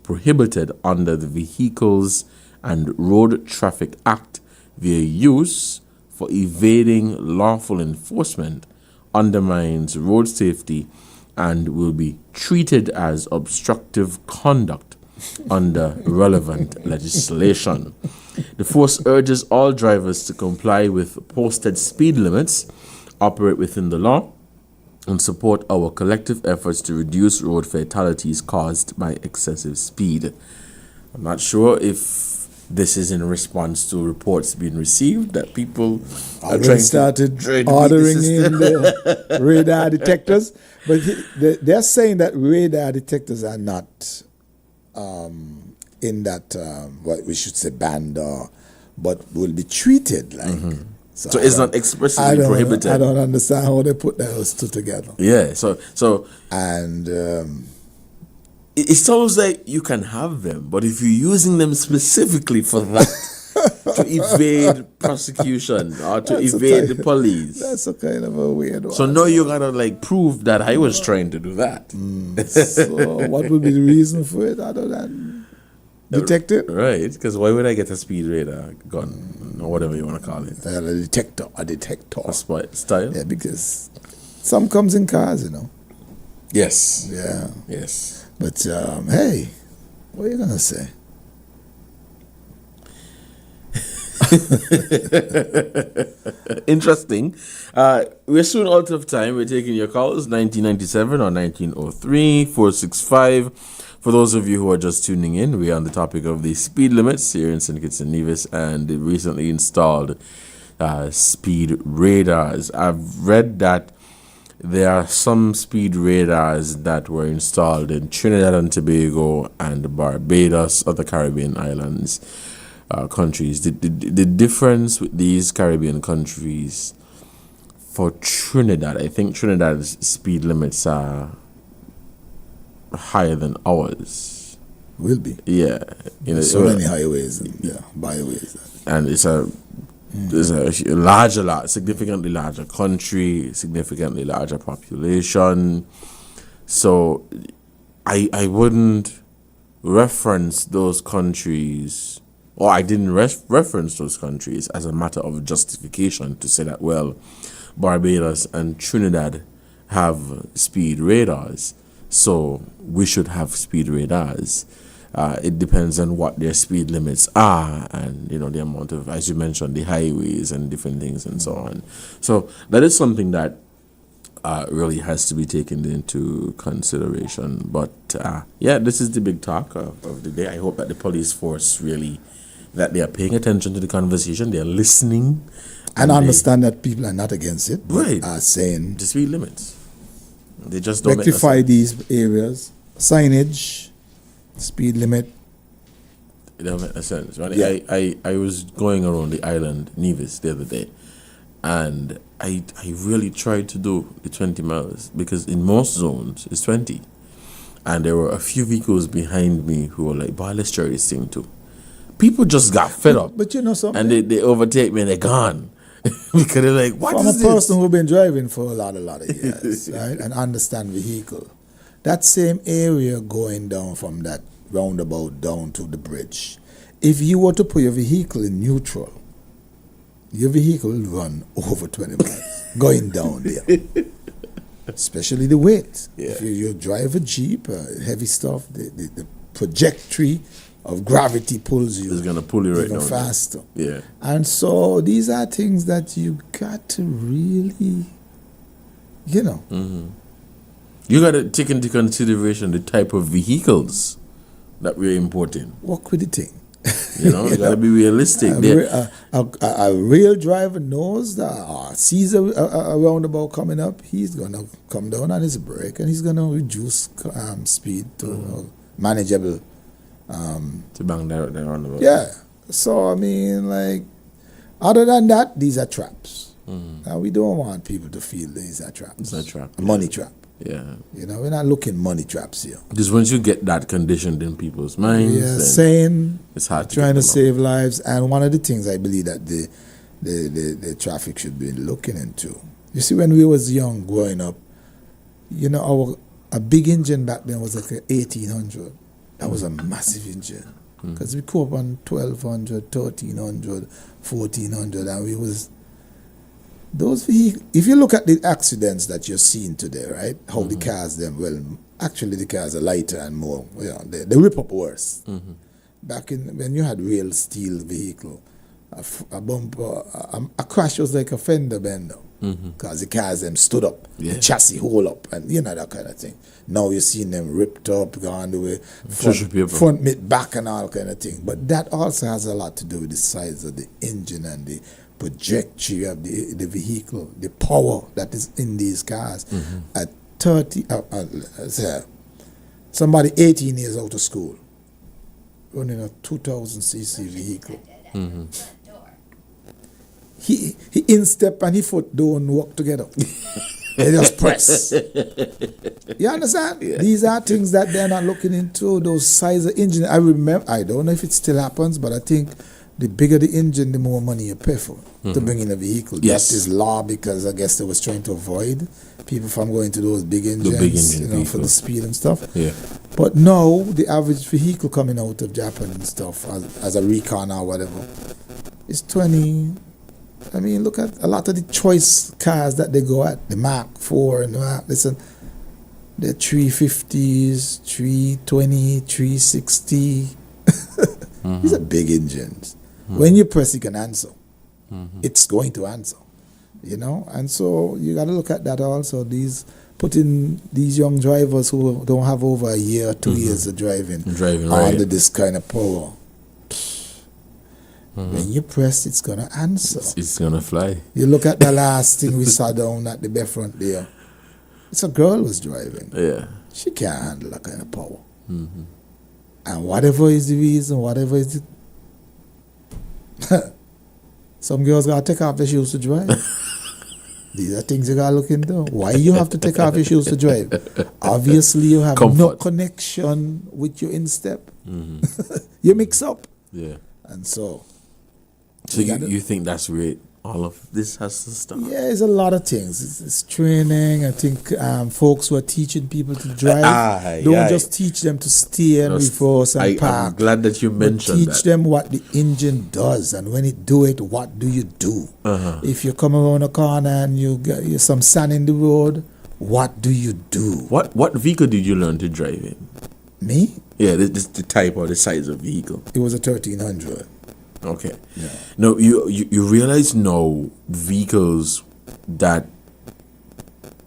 prohibited under the Vehicles and Road Traffic Act, their use for evading lawful enforcement undermines road safety and will be treated as obstructive conduct under relevant legislation. The force urges all drivers to comply with posted speed limits, operate within the law, and support our collective efforts to reduce road fatalities caused by excessive speed. I'm not sure if this is in response to reports being received that people are started ordering in the radar detectors. But they're saying that radar detectors are not in that, what we should say, banned, but will be treated like. So it's not expressly prohibited. I don't understand how they put those two together. Yeah, so and it sounds like you can have them, but if you're using them specifically for that, to evade prosecution or to evade the police. That's a kind of a weird one. So now you gotta like prove that I was trying to do that. So what would be the reason for it other than detect it? Right, because why would I get a speed radar gun or whatever you want to call it? A detector. A style? Yeah, because some comes in cars, you know. Yes. Yeah. Yes. But hey, what are you gonna say? Interesting. We're soon out of time. We're taking your calls 1997 or 1903 465. For those of you who are just tuning in, we are on the topic of the speed limits here in St. Kitts and Nevis and the recently installed speed radars. I've read that there are some speed radars that were installed in Trinidad and Tobago and Barbados, other Caribbean islands. Countries. The difference with these Caribbean countries for Trinidad, I think Trinidad's speed limits are higher than ours. Will be. Yeah. So many highways and byways. And it's a larger, significantly larger country, significantly larger population. So I wouldn't reference those countries, or I didn't reference those countries as a matter of justification to say that, well, Barbados and Trinidad have speed radars, so we should have speed radars. It depends on what their speed limits are and, the amount of, as you mentioned, the highways and different things and so on. So that is something that really has to be taken into consideration. But, this is the big talk of the day. I hope that the police force really, that they are paying attention to the conversation, they are listening. And understand that people are not against it, but right, are saying the speed limits. They just don't rectify these areas, signage, speed limit. It don't make no sense. Right? Yeah. I was going around the island, Nevis, the other day, and I really tried to do the 20 miles because in most zones it's 20. And there were a few vehicles behind me who were like, boy, let's try this thing too. People just got fed up. But you know something? And they overtake me and they're gone. Because they're like, what From is a this? person who's been driving for a lot of years, right, and understand vehicle, that same area going down from that roundabout down to the bridge, if you were to put your vehicle in neutral, your vehicle will run over 20 miles going down there. Especially the weight. Yeah. If you drive a Jeep, heavy stuff, the trajectory of gravity pulls you. It's going to pull you right even down faster. there. Yeah. And so these are things that you got to really, Mm-hmm. You got to take into consideration the type of vehicles that we're importing. Walk with the thing. You got to be realistic. A real driver knows that sees a roundabout coming up, he's going to come down on his brake and he's going to reduce speed to manageable. To bang that roundabout. Yeah. So, other than that, these are traps. Mm-hmm. And we don't want people to feel these are traps. It's a trap. A money trap. Yeah. We're not looking money traps here. Because once you get that conditioned in people's minds, Yeah, then saying, it's hard to trying to get them save lives. And one of the things I believe that the traffic should be looking into. You see, when we was young, growing up, a big engine back then was like an 1800. That was a massive engine. Because we grew up on 1200, 1300, 1400, and we was... Those vehicles, if you look at the accidents that you're seeing today, right? How the cars, actually the cars are lighter and more, they rip up worse. Mm-hmm. Back when you had real steel vehicle, a bumper, a crash was like a fender bender. Because the cars stood up, the chassis hold up, and that kind of thing. Now you're seeing them ripped up, gone the way, front, mid, back, and all kind of thing. But that also has a lot to do with the size of the engine and the trajectory of the vehicle, the power that is in these cars. At 30, somebody 18 years out of school, running a 2000 cc vehicle. He instep and his foot don't walk together. They just press. You understand? These are things that they're not looking into. Those size of engine. I remember. I don't know if it still happens, but I think the bigger the engine, the more money you pay for to bring in a vehicle. Yes. That is law because I guess they was trying to avoid people from going to those big engines, for the speed and stuff. Yeah. But now the average vehicle coming out of Japan and stuff as a Recon or whatever is 20. I mean, look at a lot of the choice cars that they go at, the Mark 4 and the Mark, listen, they're 350s, 320, 360. These are big engines. When you press, it can answer. It's going to answer, and so you got to look at that also. Putting these young drivers who don't have over a year, 2 years of driving under this kind of power. When you press, it's going to answer. It's going to fly. You look at the last thing we saw down at the Bayfront there. It's a girl was driving. Yeah. She can't handle that kind of power. And whatever is the reason, whatever is the... Some girls got to take off their shoes to drive. These are things you got to look into. Why you have to take off your shoes to drive? Obviously, you have no connection with your instep. You mix up. Yeah. And so you think that's where all of this has to start? Yeah, it's a lot of things. It's training. I think folks who are teaching people to drive don't just teach them to steer, reverse, and park. I'm glad that you mentioned that. Teach them what the engine does, and when it do it, what do you do? If you come around a corner and you get some sand in the road, what do you do? What vehicle did you learn to drive in? Me? Yeah, the type or the size of vehicle. It was a 1300. Okay. Yeah. Now you realize now vehicles that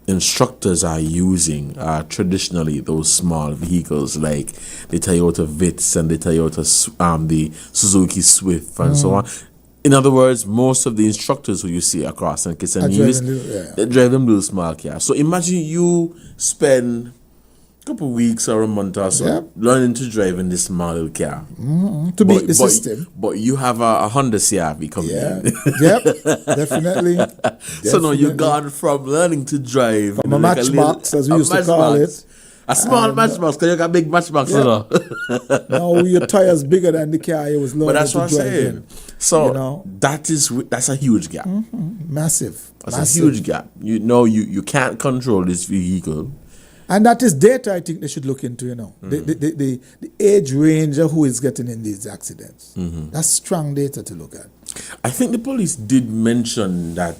instructors are using are traditionally those small vehicles like the Toyota Vitz and the the Suzuki Swift and so on. In other words, most of the instructors who you see across St. Kitts and Nevis, they drive them little small cars. So imagine you spend a couple of weeks or a month or so learning to drive in this small little car. To beat the system. But you have a Honda CR-V coming in. Definitely. So now you've gone from learning to drive from a matchbox, as we used to call it. A small matchbox, because you got big matchbox. Now your tires bigger than the car you was learning to drive in. So that's a huge gap. Massive. That's a huge gap. You can't control this vehicle. And that is data I think they should look into, the age range of who is getting in these accidents. That's strong data to look at. I think the police did mention that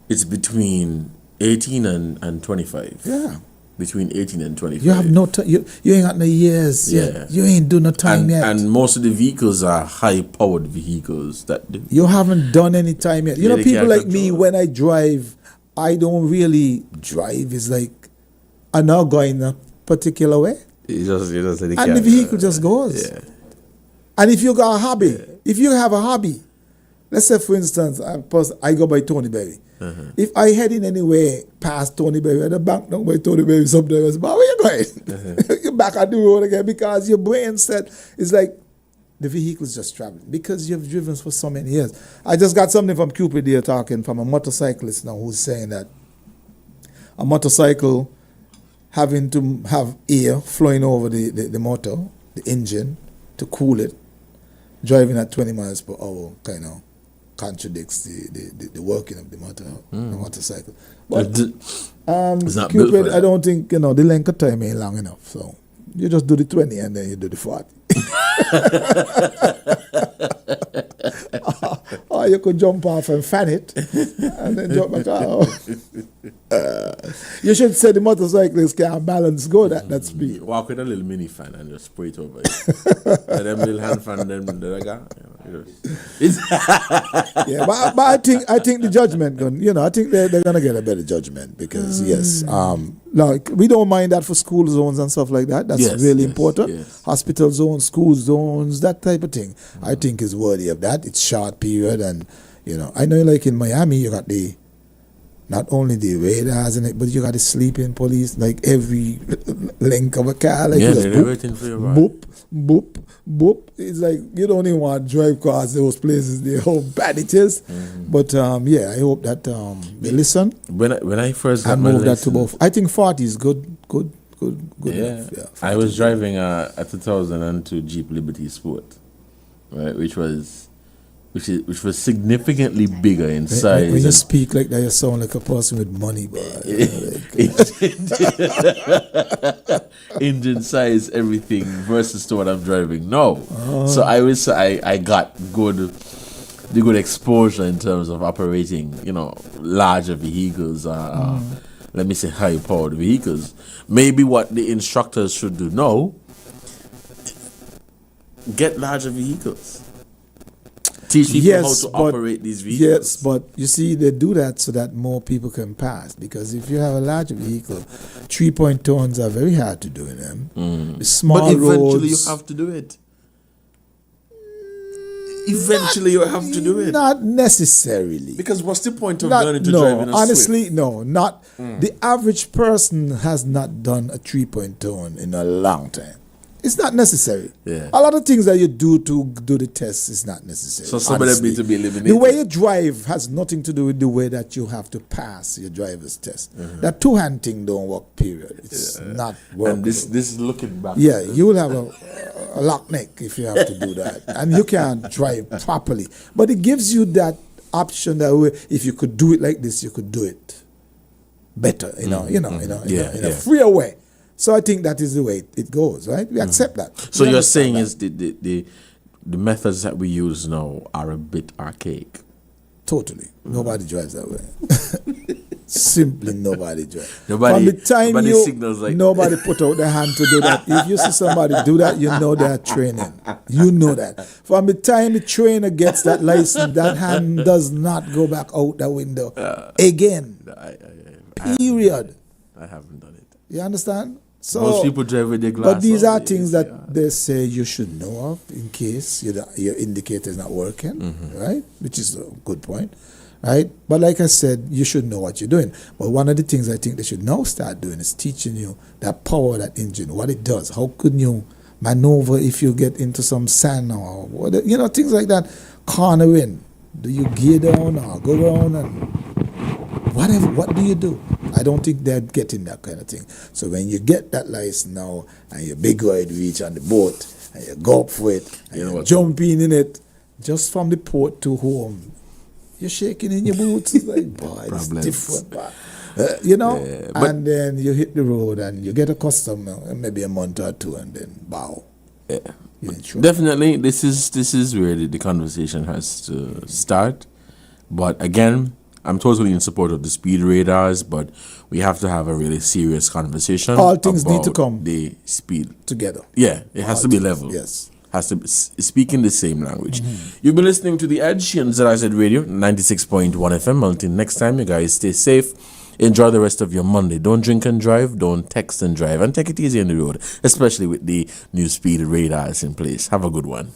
it's between 18 and 25. Yeah. Between 18 and 25. You have no time. You ain't got no years. Yeah. You ain't do no time yet. And most of the vehicles are high-powered vehicles. You haven't done any time yet. People like me, when I drive, I don't really drive. It's like, I'm not going a particular way. You just let it and the vehicle just goes. Yeah. And if you got a hobby, if you have a hobby, let's say for instance, I go by Tony Berry. If I head in anywhere past Tony Berry, at the bank down by Tony Berry, sometimes, but where you going? You're back on the road again because your brain set is like the vehicle's just traveling because you've driven for so many years. I just got something from Cupid here talking from a motorcyclist now who's saying that a motorcycle having to have air flowing over the motor, the engine, to cool it, driving at 20 miles per hour kind of contradicts the working of the motorcycle. But Cupid, I don't think, the length of time ain't long enough. So you just do the 20 and then you do the 40. Or you could jump off and fan it and then jump back out. You should say the motorcyclist can balance good at that speed. Walk with a little mini fan and just spray it over it. And them little hand fan, them the guy. Yeah, but I think the judgment I think they're gonna get a better judgment because like we don't mind that for school zones and stuff like that. That's really important. Yes. Hospital zones, school zones, that type of thing. I think is worthy of that. It's short period and I know like in Miami you got the not only the radars in it, but you got the sleeping police, like every length of a car. Like Yeah, just they're boop, waiting for you, right? boop, boop, boop. It's like you don't even want to drive cars those places. They how bad it is. But yeah, I hope that they listen When I first got and my move that license, to both. I think 40 is good yeah, enough. Yeah, I was driving a 2002 Jeep Liberty Sport, right, which was significantly bigger in size. When you and- speak like that, you sound like a person with money, boy. engine size, everything versus to what I'm driving. No, so I got the good exposure in terms of operating, larger vehicles. Let me say high-powered vehicles. Maybe what the instructors should do now: get larger vehicles. Teach people how to operate these vehicles. Yes, but you see, they do that so that more people can pass. Because if you have a larger vehicle, 3-point tons are very hard to do in them. The small But eventually roads, you have to do it. Eventually you have to do it. not necessarily. Because what's the point of Not- learning to drive in a honestly, Swift? no, not the average person has not done a 3-point tone in a long time. It's not necessary. Yeah. A lot of things that you do to do the test is not necessary. So some of them honestly. need to be eliminated. The way you drive has nothing to do with the way that you have to pass your driver's test. That two-hand thing don't work, period. It's not workable. And this is looking back. Yeah, you will have a lock neck if you have to do that. And you can't drive properly. But it gives you that option that if you could do it like this, you could do it better, in a freer way. So I think that is the way it goes, right? We accept that. So We you're understand saying that. is the methods that we use now are a bit archaic. Totally. Nobody drives that way. Simply nobody drives. Nobody- From the time nobody signals like- nobody put out their hand to do that. If you see somebody do that, you know they're training. You know that. From the time the trainer gets that license, that hand does not go back out the window again. Period. I haven't done it. You understand? So Most people drive with their glass but these on. are things that they say you should know of in case your indicator is not working, right? Which is a good point, right? But like I said, you should know what you're doing. But one of the things I think they should now start doing is teaching you that power of that engine, what it does. How could you maneuver if you get into some sand or things like that? Cornering. Do you gear down or go around and whatever? What do you do? I don't think they're getting that kind of thing. So when you get that license now and your big ride reach on the boat and you go up for it and you jump in it, just from the port to home, you're shaking in your boots. It's like, boy, it's different. But, and then you hit the road and you get a customer, maybe a month or two, and then bow. Yeah. You're in trouble. Definitely, this is where the conversation has to start. But again, I'm totally in support of the speed radars, but we have to have a really serious conversation. All things need to about come the speed together. Yeah, it has to be level. Yes. Has to speak in the same language. You've been listening to The Edge on ZIZ Radio 96.1 FM. Until next time, you guys stay safe. Enjoy the rest of your Monday. Don't drink and drive. Don't text and drive. And take it easy on the road, especially with the new speed radars in place. Have a good one.